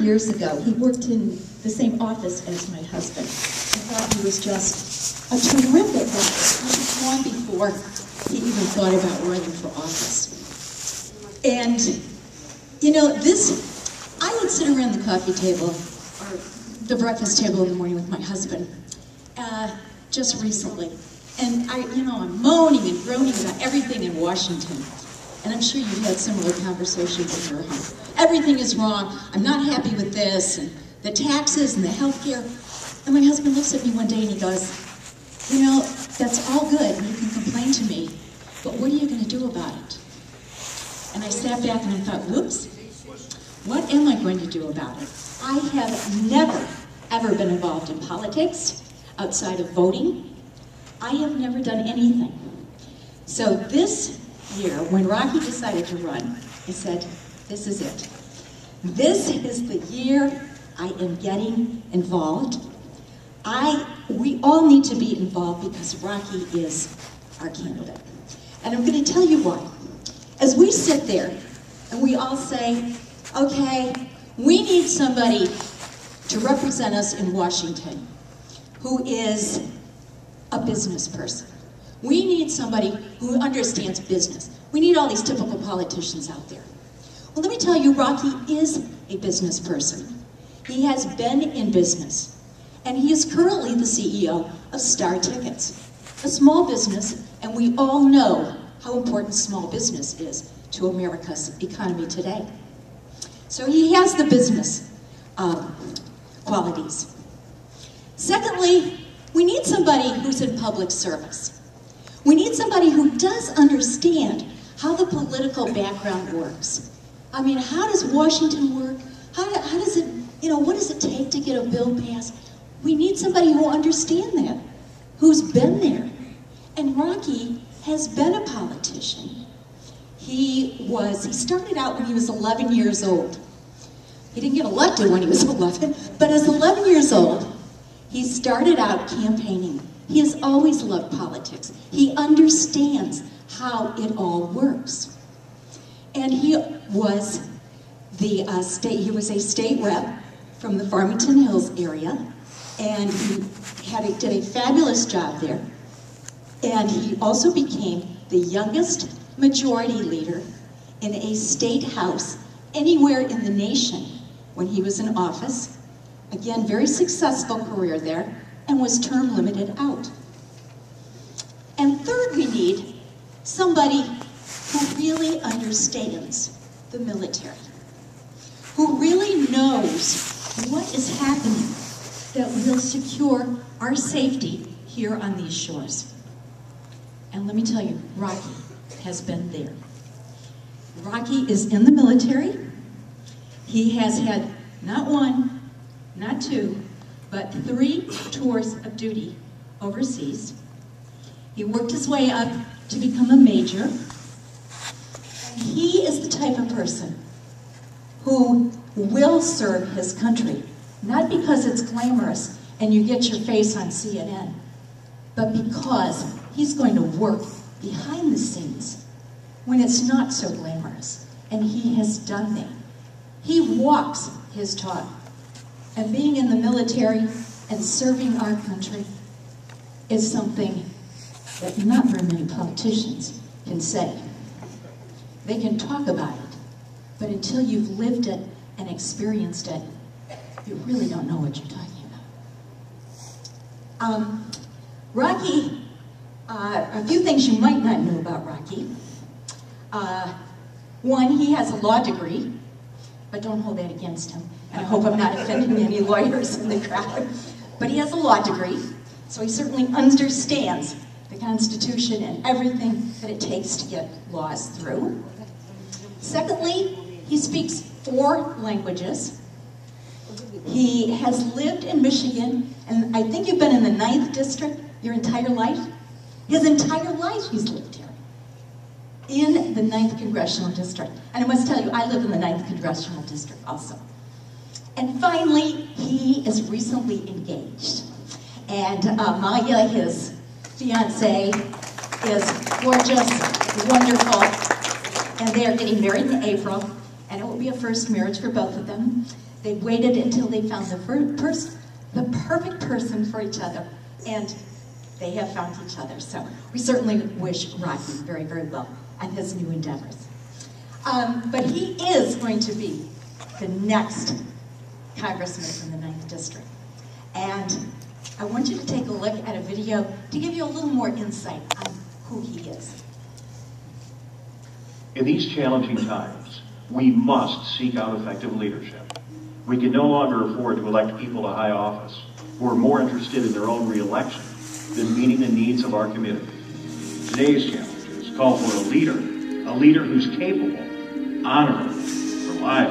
years ago, he worked in the same office as my husband. I thought he was just a terrific guy. This was long before he even thought about running for office. And, you know, I would sit around the coffee table, or the breakfast table in the morning with my husband, just recently. And I'm moaning and groaning about everything in Washington. And I'm sure you've had similar conversations in your home. Everything is wrong. I'm not happy with this, and the taxes and the health care. And my husband looks at me one day and he goes, you know, that's all good, and you can complain to me, but what are you going to do about it? And I sat back and I thought, whoops, what am I going to do about it? I have never, ever been involved in politics outside of voting. I have never done anything. So this year, when Rocky decided to run, I said, this is it. This is the year I am getting involved. We all need to be involved because Rocky is our candidate. And I'm going to tell you why. As we sit there and we all say, okay, we need somebody to represent us in Washington who is a business person. We need somebody who understands business. We need all these typical politicians out there. Well, let me tell you, Rocky is a business person. He has been in business, and he is currently the CEO of Star Tickets, a small business, and we all know how important small business is to America's economy today. So he has the business qualities. Secondly, we need somebody who's in public service. We need somebody who does understand how the political background works. I mean, how does Washington work? How does it, what does it take to get a bill passed? We need somebody who understands that, who's been there. And Rocky has been a politician. He started out when he was 11 years old. He didn't get elected when he was 11, but as 11 years old, he started out campaigning. He has always loved politics. He understands how it all works. And he was a state rep from the Farmington Hills area, and he did a fabulous job there. And he also became the youngest majority leader in a state house anywhere in the nation when he was in office. Again, very successful career there, and was term limited out. And third, we need somebody who really understands the military, who really knows what is happening that will secure our safety here on these shores. And let me tell you, Rocky has been there. Rocky is in the military. He has had not one, not two, but 3 tours of duty overseas. He worked his way up to become a major. He is the type of person who will serve his country, not because it's glamorous and you get your face on CNN, but because he's going to work behind the scenes when it's not so glamorous, and he has done that. He walks his talk. And being in the military and serving our country is something that not very many politicians can say. They can talk about it, but until you've lived it and experienced it, you really don't know what you're talking about. Rocky, a few things you might not know about Rocky. One, he has a law degree, but don't hold that against him. And I hope I'm not offending any lawyers in the crowd. But he has a law degree, so he certainly understands the Constitution and everything that it takes to get laws through. Secondly, he speaks 4 languages. He has lived in Michigan, and I think you've been in the 9th district your entire life. His entire life he's lived here, in the 9th Congressional District. And I must tell you, I live in the 9th Congressional District also. And finally, he is recently engaged. And Maya, his fiance, is gorgeous, wonderful, and they are getting married in April, and it will be a first marriage for both of them. They waited until they found the perfect person for each other, and they have found each other. So we certainly wish Rocky very, very well on his new endeavors. But he is going to be the next congressman in the 9th District. And I want you to take a look at a video to give you a little more insight on who he is. In these challenging times, we must seek out effective leadership. We can no longer afford to elect people to high office who are more interested in their own re-election than meeting the needs of our community. Today's challenges call for a leader who's capable, honorable, reliable,